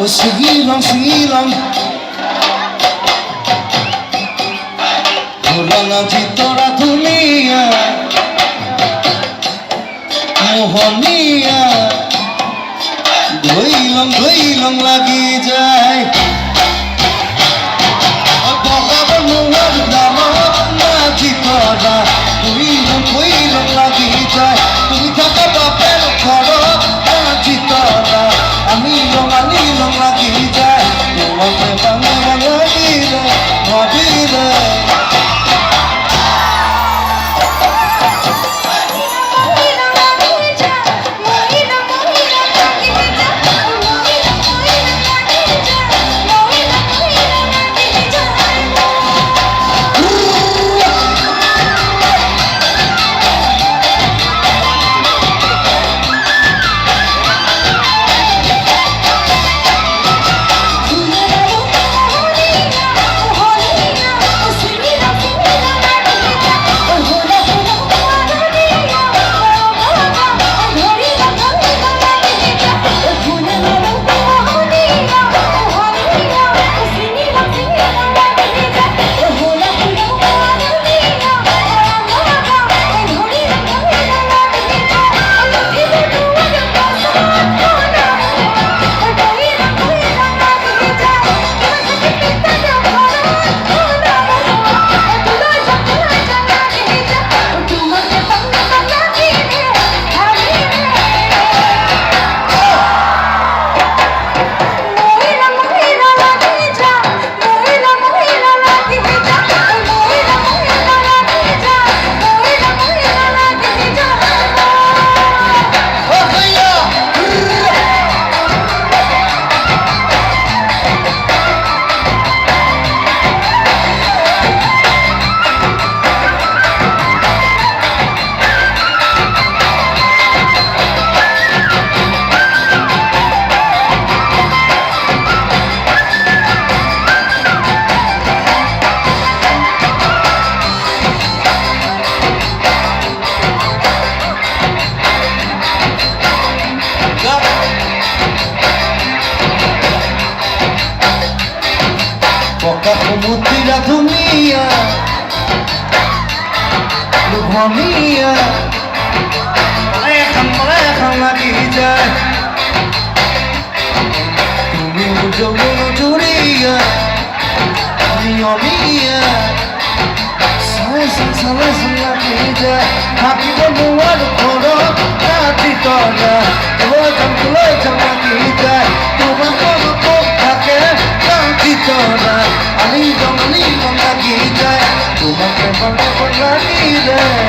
Oh, Sigilang, sigilang Purana Chitora Dunia Mohania Goilang lagi jai Apakah menuar dalam Chitora Goilang lagi jai Tumi taka papel karo Chitora Anilong lagi jai Tuwang tebangan lagi Mabile Poca putih dunia Luhania Melekan lagi jai Tumi ujung dunia Mia Selesai lagi jai Hati membuat kodok Hati toda Lojang lagi jai Tuhan kodok kakek Hati toda Alidong lagi jai Tuhan kepang lagi jai